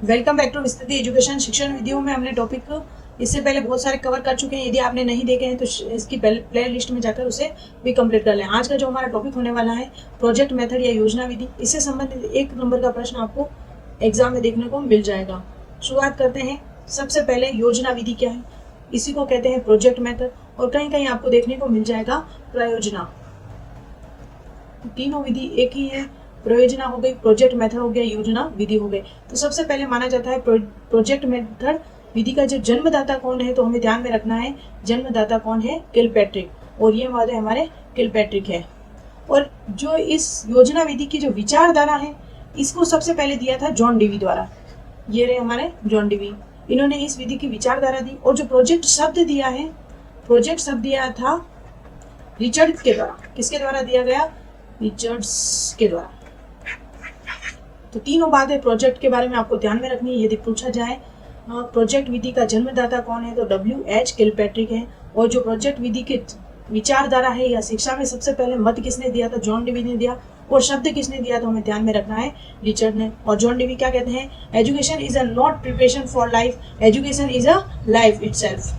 Welcome back to Vistriti education. शिक्षण विधियों में हमने टॉपिक इससे पहले बहुत सारे कवर कर चुके हैं। यदि आपने नहीं देखे हैं तो इसकी प्ले लिस्ट में जाकर उसे भी कंप्लीट कर लें। आज का जो हमारा टॉपिक होने वाला है प्रोजेक्ट मेथड या योजना विधि, इससे संबंधित 1 नंबर का प्रश्न आपको एग्जाम में देखने को मिल जाएगा। शुरुआत करते हैं। सबसे पहले योजना विधि क्या है, इसी को कहते हैं प्रोजेक्ट मेथड, और कहीं कहीं आपको देखने को मिल जाएगा प्रयोजना। तीनों विधि एक ही है, प्रयोजना हो गई, प्रोजेक्ट मेथड हो गया, योजना विधि हो गई। तो सबसे पहले माना जाता है प्रोजेक्ट मेथड विधि का जो जन्मदाता कौन है, तो हमें ध्यान में रखना है जन्मदाता कौन है, किलपैट्रिक, और ये हमारे किलपैट्रिक है। और जो इस योजना विधि की जो विचारधारा है, इसको सबसे पहले दिया था जॉन डीवी द्वारा। ये रहे हमारे जॉन डीवी, इन्होंने इस विधि की विचारधारा दी। और जो प्रोजेक्ट शब्द दिया है, प्रोजेक्ट शब्द दिया था रिचर्ड के द्वारा। किसके द्वारा दिया गया? रिचर्ड्स के द्वारा। तो तीनों बातें प्रोजेक्ट के बारे में आपको ध्यान में रखनी है। यदि पूछा जाए प्रोजेक्ट विधि का जन्मदाता कौन है, तो W.H. किलपैट्रिक है। और जो प्रोजेक्ट विधि की विचारधारा है या शिक्षा में सबसे पहले मत किसने दिया, तो जॉन डीवी ने दिया। और शब्द किसने दिया, तो हमें ध्यान में रखना है रिचर्ड ने। और जॉन डीवी क्या कहते हैं? Education is a not preparation for life, education is a life itself.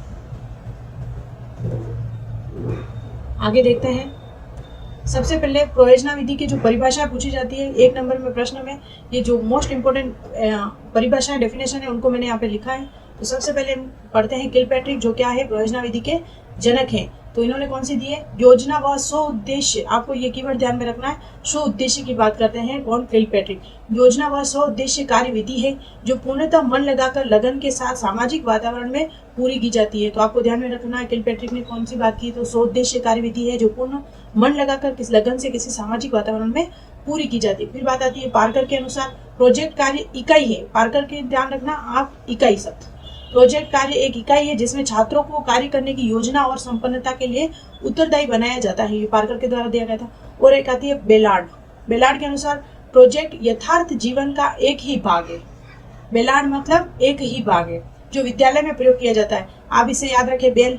आगे देखते हैं। सबसे पहले प्रयोजना विधि की जो परिभाषा पूछी जाती है 1 नंबर में प्रश्न में, ये जो मोस्ट इंपोर्टेंट परिभाषा डेफिनेशन है उनको मैंने यहाँ पे लिखा है। तो सबसे पहले पढ़ते हैं किलपैट्रिक, जो क्या है, प्रयोजना विधि के जनक हैं। तो इन्होंने कौन सी दी है? योजना व स्व उद्देश्य। आपको ये कीवर्ड ध्यान में रखना है, स्व उद्देश्य की बात करते हैं कौन? किलपैट्रिक। योजना व स्व उद्देश्य कार्य विधि है जो पूर्णतः मन लगाकर लगन के साथ सामाजिक वातावरण में पूरी की जाती है। तो आपको ध्यान में रखना है किलपैट्रिक ने कौन सी बात की, तो स्व उद्देश्य कार्य विधि है जो पूर्ण मन लगाकर किस लगन से किसी सामाजिक वातावरण में पूरी की जाती है। फिर बात आती है पार्कर के अनुसार प्रोजेक्ट कार्य इकाई है। पार्कर के ध्यान रखना आप, इकाई शब्द। प्रोजेक्ट कार्य एक इकाई है जिसमें छात्रों को कार्य करने की योजना और संपन्नता के लिए उत्तरदायी बनाया जाता है। ये पार्कर के द्वारा दिया गया था। और एक आती है बेलार्ड। बेलार्ड के अनुसार प्रोजेक्ट यथार्थ जीवन का एक ही भाग है। बेलार्ड मतलब एक ही भाग है जो विद्यालय में प्रयोग किया जाता है। आप इसे याद रखें। बेल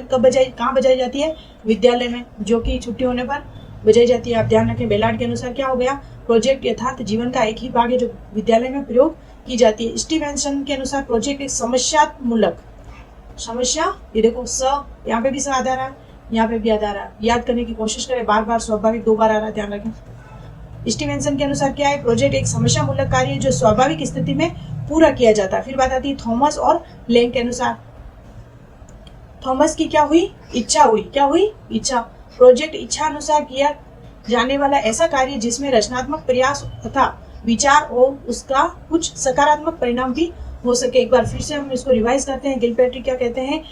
कब बजाई, कहाँ बजाई जाती है? विद्यालय में, जो कि छुट्टी होने पर बजाई जाती है। आप ध्यान रखें। बेलार्ड के अनुसार क्या हो गया? प्रोजेक्ट यथार्थ जीवन का एक ही भाग है जो विद्यालय में प्रयोग की जाती है। स्टीवेंसन के अनुसार प्रोजेक्ट एक समस्यात्मक, समस्या, ये देखो स, यहाँ पे भी स आधा रहा है, यहाँ पे भी आधा रहा है। याद करने की कोशिश करें, बार बार स्वाभाविक 2 बार आ रहा है, ध्यान रखें। स्टीवेंसन के अनुसार क्या है? प्रोजेक्ट एक समस्या मूलक कार्य है जो स्वाभाविक स्थिति में पूरा किया जाता है। फिर बात आती है थॉमस और लैंग के अनुसार। थॉमस की क्या हुई? इच्छा हुई। क्या हुई? इच्छा। प्रोजेक्ट इच्छा अनुसार किया जाने वाला ऐसा कार्य जिसमें रचनात्मक प्रयास तथा विचार और उसका कुछ सकारात्मक परिणाम भी हो सके। एक बार फिर से हम इसको रिवाइज करते हैं। किलपैट्रिक क्या कहते हैं?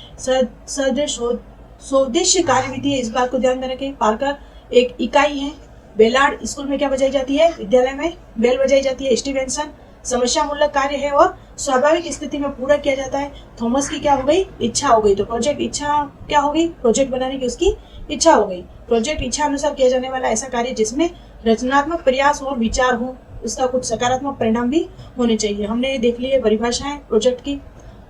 स्वदेश्य कार्य विधि है, इस बात को ध्यान में रखें। पार्कर एक इकाई है। बेलार्ड स्कूल में क्या बजाई जाती है? विद्यालय में बेल बजाई जाती है। स्टीवेंसन समस्या मूलक कार्य है और स्वाभाविक स्थिति में पूरा किया जाता है। थॉमस की क्या हो गई? इच्छा हो गई। तो प्रोजेक्ट इच्छा क्या हो गई? प्रोजेक्ट बनाने की उसकी इच्छा हो गई। प्रोजेक्ट इच्छा अनुसार किया जाने वाला ऐसा कार्य जिसमें रचनात्मक प्रयास और विचार हो, उसका कुछ सकारात्मक परिणाम भी होने चाहिए। हमने देख ली है परिभाषाएं प्रोजेक्ट की।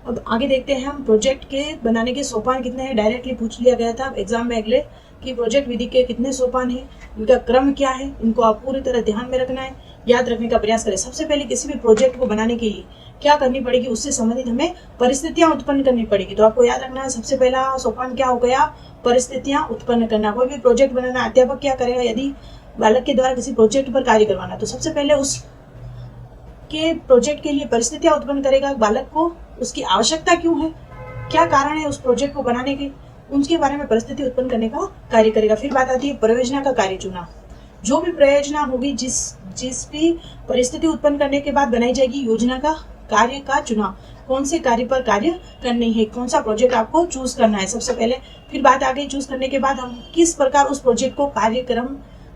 अब आगे देखते हैं हम प्रोजेक्ट के बनाने के सोपान कितने हैं। डायरेक्टली पूछ लिया गया था एग्जाम में अगले कि प्रोजेक्ट विधि के कितने सोपान हैं, इनका क्रम क्या है, इनको आप पूरी तरह ध्यान में रखना है, याद रखने का प्रयास करें। सबसे पहले किसी भी प्रोजेक्ट को बनाने के लिए क्या करनी पड़ेगी, उससे संबंधित हमें परिस्थितियां उत्पन्न करनी पड़ेगी। तो आपको याद रखना है सबसे पहला सोपान क्या हो गया? परिस्थितियां उत्पन्न करना। कोई भी प्रोजेक्ट बनाना अध्यापक क्या करेगा? यदि बालक के द्वारा किसी प्रोजेक्ट पर कार्य करवाना, तो सबसे पहले उस के प्रोजेक्ट के लिए परिस्थितियां उत्पन्न करेगा। बालक को उसकी आवश्यकता क्यों है, क्या कारण है उस प्रोजेक्ट को बनाने के, उनके बारे में परिस्थिति उत्पन्न करने का कार्य करेगा। फिर बात आती है परियोजना का कार्य चुना। जो भी परियोजना होगी, जिस भी परिस्थिति उत्पन्न करने के बाद बनाई जाएगी, योजना का कार्य का चुनाव। कौन से कार्य पर कार्य करनी है, कौन सा प्रोजेक्ट आपको चूज करना है सबसे पहले। फिर बात आ गई चूज करने के बाद हम किस प्रकार उस प्रोजेक्ट को कार्यक्रम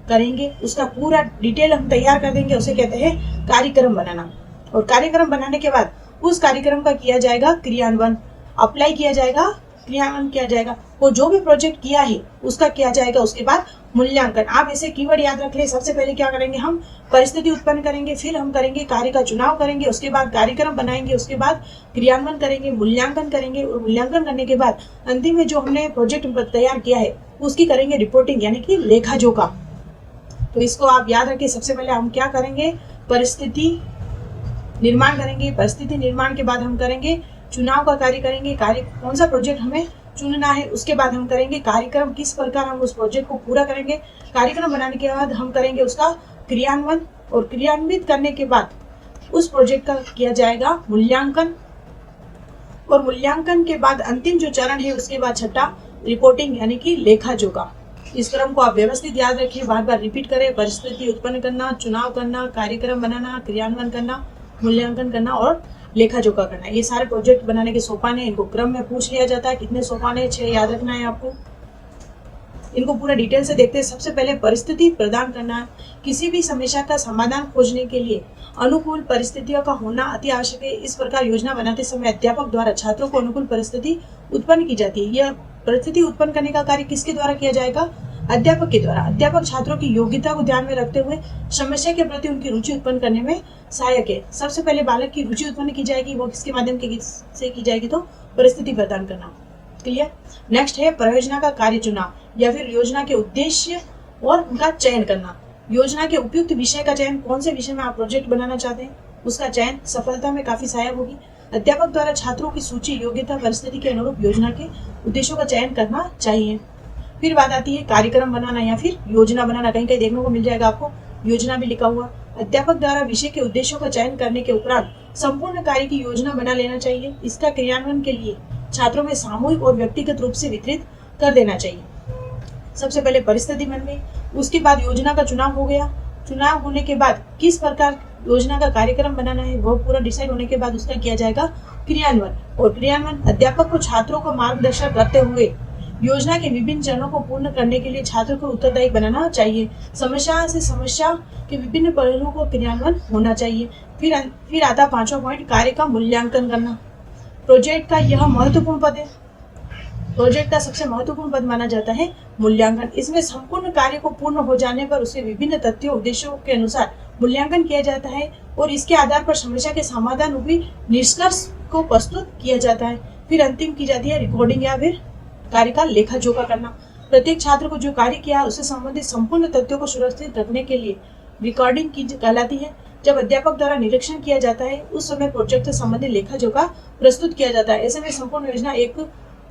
करेंगे, उसका पूरा डिटेल हम तैयार कर देंगे, उसे कहते हैं कार्यक्रम बनाना। और कार्यक्रम बनाने के बाद उस कार्यक्रम का किया जाएगा क्रियान्वयन, अप्लाई किया जाएगा, क्रियान्वयन किया जाएगा। और जो भी प्रोजेक्ट किया है उसका किया जाएगा उसके बाद मूल्यांकन। आप ऐसे कीवर्ड याद रख ले। सबसे पहले क्या करेंगे, हम परिस्थिति उत्पन्न करेंगे, फिर हम करेंगे कार्य का चुनाव करेंगे, उसके बाद कार्यक्रम बनाएंगे, उसके बाद क्रियान्वयन करेंगे, मूल्यांकन करेंगे, और मूल्यांकन करने के बाद अंतिम में जो हमने प्रोजेक्ट तैयार किया है उसकी करेंगे रिपोर्टिंग, यानी कि लेखा जोखा। तो इसको आप याद रखिए। सबसे पहले हम क्या करेंगे, परिस्थिति निर्माण करेंगे। परिस्थिति निर्माण के बाद हम करेंगे चुनाव का कार्य करेंगे, कार्य कौन सा प्रोजेक्ट हमें चुनना है, उसके बाद हम करेंगे कार्यक्रम, किस प्रकार हम उस प्रोजेक्ट को पूरा करेंगे। कार्यक्रम बनाने के बाद हम करेंगे उसका क्रियान्वयन, और क्रियान्वित करने के बाद उस प्रोजेक्ट का किया जाएगा मूल्यांकन, और मूल्यांकन के बाद अंतिम जो चरण है उसके बाद छठा रिपोर्टिंग यानी कि लेखा जोखा। इस क्रम को आप व्यवस्थित याद रखिए, बार बार रिपीट करें। परिस्थिति उत्पन्न करना, चुनाव करना, कार्यक्रम बनाना, क्रियान्वयन करना, मूल्यांकन करना और लेखा जोखा करना, ये सारे प्रोजेक्ट बनाने के सोपान है। इनको क्रम में पूछ लिया जाता है, कितने सोपान है, 6 याद रखना है आपको। इनको पूरा डिटेल से देखते हैं। सबसे पहले परिस्थिति प्रदान करना है। किसी भी समस्या का समाधान खोजने के लिए अनुकूल परिस्थितियों का होना अति आवश्यक है। इस प्रकार योजना बनाते समय अध्यापक द्वारा छात्रों को अनुकूल परिस्थिति उत्पन्न की जाती है। यह परिस्थिति उत्पन्न करने का कार्य किसके द्वारा किया जाएगा? अध्यापक के द्वारा। अध्यापक छात्रों की योग्यता को ध्यान में रखते हुए समस्या के प्रति उनकी रुचि उत्पन्न करने में सहायक है। सबसे पहले बालक की रुचि उत्पन्न की जाएगी, वो किसके माध्यम से की जाएगी? तो परिस्थिति प्रदान करना। क्लियर? नेक्स्ट है परियोजना का कार्य चुनाव या फिर योजना के उद्देश्य और उनका चयन करना। योजना के उपयुक्त विषय का चयन, कौन से विषय में आप प्रोजेक्ट बनाना चाहते हैं उसका चयन सफलता में काफी सहायक होगी। अध्यापक द्वारा छात्रों की सूची, योग्यता, परिस्थिति के अनुरूप योजना के उद्देश्यों का चयन करना चाहिए। फिर बात आती है कार्यक्रम बनाना या फिर योजना बनाना। कहीं कहीं देखने को मिल जाएगा आपको योजना भी लिखा हुआ। अध्यापक द्वारा विषय के उद्देश्यों का चयन करने के उपरांत संपूर्ण कार्य की योजना बना लेना चाहिए। इसका क्रियान्वयन के लिए छात्रों में सामूहिक और व्यक्तिगत रूप से वितरित कर देना चाहिए। सबसे पहले परिस्थिति बन गई, उसके बाद योजना का चुनाव हो गया। चुनाव होने के बाद किस प्रकार योजना का कार्यक्रम बनाना है वो पूरा डिसाइड होने के बाद उसका किया जाएगा क्रियान्वयन। और क्रियान्वयन अध्यापक को छात्रों को मार्गदर्शन करते हुए योजना के विभिन्न चरणों को पूर्ण करने के लिए छात्रों को उत्तरदायी बनाना चाहिए। समस्या से समस्या के विभिन्न पहलुओं को क्रियान्वयन होना चाहिए। फिर आता 5वां पॉइंट, कार्य का मूल्यांकन करना। प्रोजेक्ट का यह महत्वपूर्ण पद है। प्रोजेक्ट का सबसे महत्वपूर्ण पद माना जाता है मूल्यांकन। इसमें संपूर्ण कार्य को पूर्ण हो जाने पर उसके विभिन्न तथ्यों, उद्देश्यों के अनुसार मूल्यांकन किया जाता है और इसके आधार पर समस्या के समाधान रूपी निष्कर्ष को प्रस्तुत किया जाता है। फिर अंतिम की जाती है रिकॉर्डिंग या फिर कार्य का लेखा जोखा करना। प्रत्येक छात्र को जो कार्य किया उससे संबंधित संपूर्ण तथ्यों को सुरक्षित रखने के लिए रिकॉर्डिंग की कहलाती है। जब अध्यापक द्वारा निरीक्षण किया जाता है उस समय प्रोजेक्ट से संबंधित लेखा जोखा प्रस्तुत किया जाता है। ऐसे में संपूर्ण योजना एक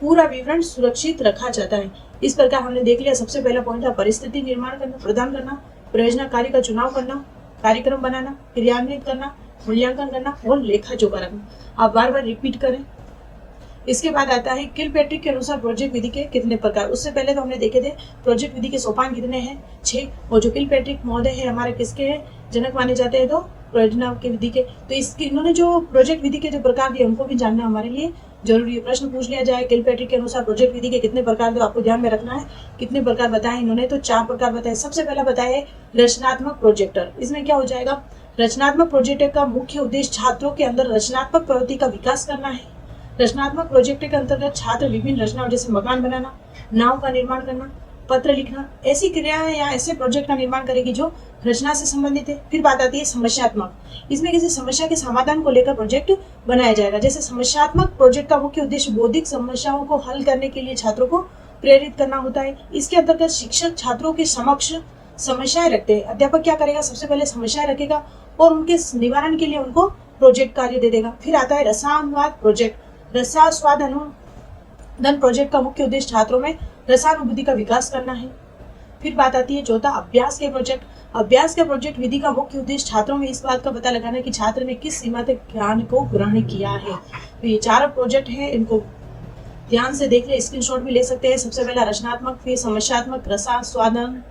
पूरा विवरण सुरक्षित रखा जाता है। इस प्रकार हमने देख लिया, सबसे पहला पॉइंट था परिस्थिति निर्माण करना, प्रदान करना, परियोजना कार्य का चुनाव करना, कार्यक्रम बनाना, क्रियान्वित करना, मूल्यांकन करना और लेखा जोखा रखना। आप बार बार रिपीट करें। इसके बाद आता है किलपैट्रिक के अनुसार प्रोजेक्ट विधि के कितने प्रकार। उससे पहले तो हमने देखे थे प्रोजेक्ट विधि के सोपान कितने हैं, 6। और जो किलपैट्रिक महोदय है हमारे किसके हैं, जनक माने जाते हैं, तो परियोजना के विधि के। तो इसके इन्होंने जो प्रोजेक्ट विधि के जो प्रकार दिए उनको भी जानना हमारे लिए जरूरी है। प्रश्न पूछ लिया जाए किलपैट्रिक के अनुसार प्रोजेक्ट विधि के कितने प्रकार, तो आपको ध्यान में रखना है कितने प्रकार बताए इन्होंने। तो 4 प्रकार बताए। सबसे पहला बताया है रचनात्मक प्रोजेक्टर। इसमें क्या हो जाएगा, रचनात्मक प्रोजेक्टर का मुख्य उद्देश्य छात्रों के अंदर रचनात्मक प्रवृत्ति का विकास करना है। रचनात्मक प्रोजेक्ट के अंतर्गत छात्र विभिन्न रचनाओं जैसे मकान बनाना, नाव का निर्माण करना, पत्र लिखना, ऐसी क्रियाएं या ऐसे प्रोजेक्ट का निर्माण करेगी जो रचना से संबंधित है। फिर बात आती है समस्यात्मक। इसमें किसी समस्या के समाधान को लेकर प्रोजेक्ट बनाया जाएगा। जैसे समस्यात्मक प्रोजेक्ट का मुख्य उद्देश्य बौद्धिक समस्याओं को हल करने के लिए छात्रों को प्रेरित करना होता है। इसके अंतर्गत शिक्षक छात्रों के समक्ष समस्याएं रखते हैं। अध्यापक क्या करेगा, सबसे पहले समस्याएं रखेगा और उनके निवारण के लिए उनको प्रोजेक्ट कार्य दे देगा। फिर आता है रसानुवाद प्रोजेक्ट। रसास्वाद अनुवादन प्रोजेक्ट का मुख्य उद्देश्य छात्रों में रसानुभूति का विकास करना है। फिर बात आती है चौथा अभ्यास के प्रोजेक्ट। अभ्यास के प्रोजेक्ट विधि का मुख्य उद्देश्य छात्रों में इस बात का पता लगाना कि छात्र ने किस सीमा तक ज्ञान को ग्रहण किया है। तो ये 4 प्रोजेक्ट है, इनको ध्यान से देख ले, स्क्रीनशॉट भी ले सकते हैं। सबसे पहला रचनात्मक, फिर समस्यात्मक, रसास्वादन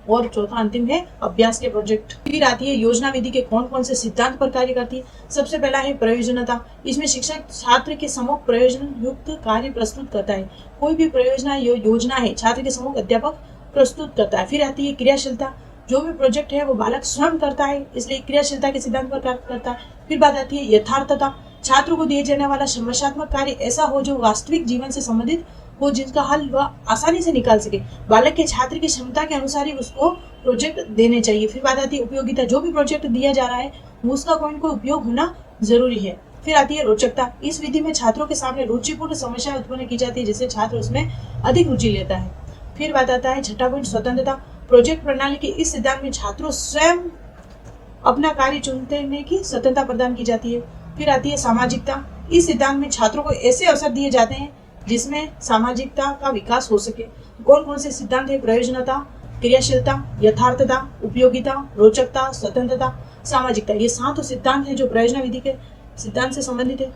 और चौथा अंतिम है अभ्यास के प्रोजेक्ट। फिर आती है योजना विधि के कौन कौन से सिद्धांत पर कार्य करती है। सबसे पहला है प्रयोजनता। इसमें शिक्षक छात्र के सम्मुख प्रयोजन युक्त कार्य प्रस्तुत करता है। कोई भी प्रयोजना योजना है छात्र के सम्मुख अध्यापक प्रस्तुत करता है। फिर आती है क्रियाशीलता। जो भी प्रोजेक्ट है वो बालक स्वयं करता है, इसलिए क्रियाशीलता के सिद्धांत पर कार्य करता है। फिर बात आती है यथार्थता। छात्रों को दिए जाने वाला समस्यात्मक कार्य ऐसा हो जो वास्तविक जीवन से संबंधित हो, जिसका हल वह आसानी से निकाल सके। बालक के छात्र की क्षमता के अनुसार ही उसको प्रोजेक्ट देने चाहिए। फिर बात आती है उपयोगिता। जो भी प्रोजेक्ट दिया जा रहा है उसका कोई न कोई उपयोग होना जरूरी है। फिर आती है रोचकता। इस विधि में छात्रों के सामने रुचिपूर्ण समस्याएं उत्पन्न की जाती है जिससे छात्र उसमें अधिक रुचि लेता है। फिर बात आता है छठा पॉइंट स्वतंत्रता। प्रोजेक्ट प्रणाली के इस सिद्धांत में छात्रों स्वयं अपना कार्य चुनने की स्वतंत्रता प्रदान की जाती है। फिर आती है सामाजिकता। इस सिद्धांत में छात्रों को ऐसे अवसर दिए जाते हैं जिसमें सामाजिकता का विकास हो सके। कौन कौन से सिद्धांत है? प्रयोजनता, क्रियाशीलता, यथार्थता, उपयोगिता, रोचकता, स्वतंत्रता, सामाजिकता। ये 7 सिद्धांत हैं जो प्रयोजना विधि के सिद्धांत से संबंधित है।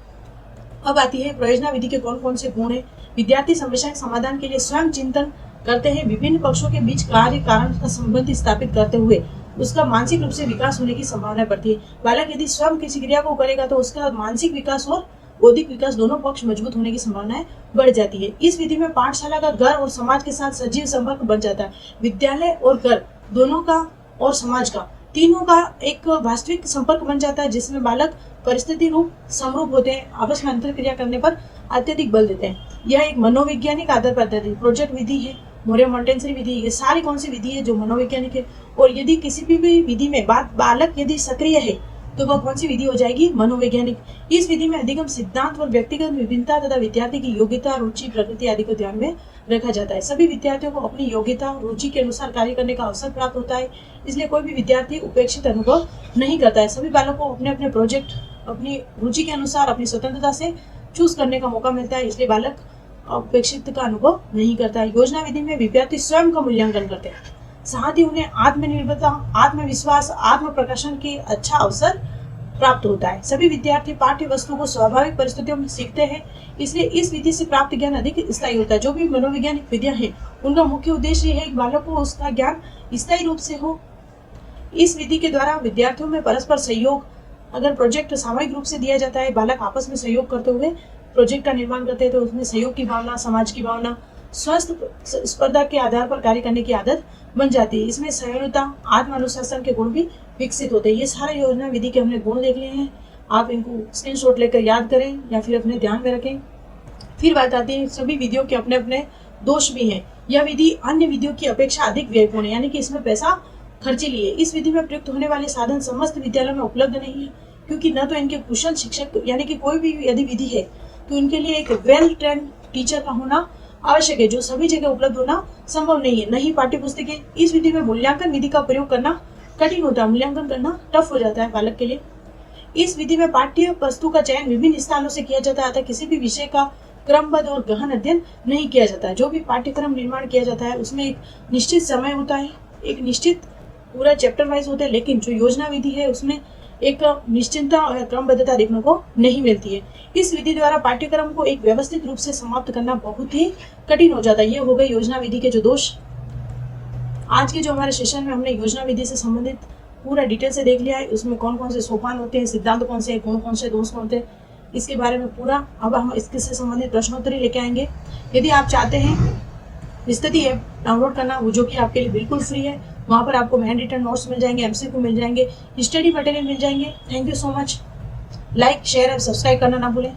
अब आती है प्रयोजना विधि के कौन कौन से गुण है। विद्यार्थी समस्या के समाधान के लिए स्वयं चिंतन करते हैं, विभिन्न पक्षों के बीच कार्य कारण का संबंध स्थापित करते हुए उसका मानसिक रूप से विकास होने की संभावना बढ़ती है। बालक यदि स्वयं किसी क्रिया को करेगा तो उसका मानसिक विकास और बौद्धिक विकास दोनों पक्ष मजबूत होने की संभावनाएं बढ़ जाती है। इस विधि में पाठशाला का घर और समाज के साथ सजीव संपर्क बन जाता है। विद्यालय और घर दोनों का और समाज का, तीनों का एक वास्तविक संपर्क बन जाता है जिसमें बालक परिस्थिति रूप समरूप होते हैं, आपस में अंतर क्रिया करने पर अत्यधिक बल देते हैं। यह एक मनोवैज्ञानिक आधार पद्धति प्रोजेक्ट विधि है, मोरे मॉन्टेसरी विधि। ये सारी कौन सी विधि है? जो मनोवैज्ञानिक है। और यदि किसी भी विधि में बालक यदि सक्रिय है तो वह कौन सी विधि हो जाएगी? मनोवैज्ञानिक। इस विधि में अधिगम सिद्धांत और व्यक्तिगत विभिन्नता तथा विद्यार्थी की योग्यता, रुचि, प्रकृति आदि को ध्यान में रखा जाता है। सभी विद्यार्थियों को अपनी योग्यता, रुचि के अनुसार कार्य करने का अवसर प्राप्त होता है, इसलिए कोई भी विद्यार्थी उपेक्षित अनुभव नहीं करता है। सभी बालकों को अपने अपने प्रोजेक्ट अपनी रुचि के अनुसार अपनी स्वतंत्रता से चूज करने का मौका मिलता है, इसलिए बालक उपेक्षित का अनुभव नहीं करता है। योजना विधि में विद्यार्थी स्वयं का मूल्यांकन करते हैं, साथ ही उन्हें आत्मनिर्भरता, आत्मविश्वास, आत्म प्रकाशन के अच्छा अवसर प्राप्त होता है। सभी विद्यार्थी पाठ्य वस्तु को स्वाभाविक परिस्थितियों में सीखते हैं, इसलिए इस विधि से प्राप्त ज्ञान अधिक स्थायी होता है। जो भी मनोवैज्ञानिक विधियां हैं उनका मुख्य उद्देश्य यह है कि बालक को उसका ज्ञान स्थायी रूप से हो। इस विधि के द्वारा विद्यार्थियों में परस्पर सहयोग, अगर प्रोजेक्ट सामूहिक रूप से दिया जाता है, बालक आपस में सहयोग करते हुए प्रोजेक्ट का निर्माण करते हैं तो उसमें सहयोग की भावना, समाज की भावना, स्वस्थ स्पर्धा के आधार पर कार्य करने की आदत बन जाती है। इसमें सहिष्णुता, आत्म अनुशासन के गुण भी विकसित होते हैं। ये सारे योजना विधि के हमने गुण देख लिए हैं, आप इनको स्क्रीनशॉट लेकर याद करें या फिर अपने ध्यान में रखें। फिर बात आती है, सभी विधियों के अपने अपने दोष भी हैं। यह विधि अन्य विधियों की अपेक्षा अधिक व्ययपूर्ण है, यानी कि इसमें पैसा खर्चीली है। इस विधि में प्रयुक्त होने वाले साधन समस्त विद्यालयों में उपलब्ध नहीं है, क्योंकि न तो इनके कुशल शिक्षक, यानी कि कोई भी यदि विधि है तो इनके लिए एक वेल ट्रेंड टीचर का होना आवश्यक है, जो सभी जगह उपलब्ध होना संभव नहीं है। नहीं पाठ्य पुस्तकें। इस विधि में मूल्यांकन विधि का प्रयोग करना कठिन होता है, मूल्यांकन करना टफ हो जाता है बालक के लिए। इस विधि में पाठ्य वस्तु का चयन विभिन्न स्थानों से किया जाता है, किसी भी विषय का क्रमबद्ध और गहन अध्ययन नहीं किया जाता है। जो भी पाठ्यक्रम निर्माण किया जाता है उसमें एक निश्चित समय होता है, एक निश्चित पूरा चैप्टर वाइज होता है, लेकिन जो योजना विधि है उसमें एक निश्चितता और क्रमबद्धता देखने को नहीं मिलती है। इस विधि द्वारा पाठ्यक्रम को एक व्यवस्थित रूप से समाप्त करना बहुत ही कठिन हो जाता है। ये हो गए योजना विधि के जो दोष। आज के जो हमारे सेशन में हमने योजना विधि से संबंधित पूरा डिटेल से देख लिया है, उसमें कौन कौन से सोपान होते हैं, सिद्धांत कौन से, कौन से दोष होते हैं, इसके बारे में पूरा अब हम इसके से संबंधित प्रश्नोत्तरी लेके आएंगे। यदि आप चाहते हैं स्थिति ऐप डाउनलोड करना, वो जो कि आपके लिए बिल्कुल फ्री है, वहाँ पर आपको हैंड रिटन नोट्स मिल जाएंगे, MCQ मिल जाएंगे, स्टडी मटेरियल मिल जाएंगे। Thank you so much. Like, share और सब्सक्राइब करना ना भूलें।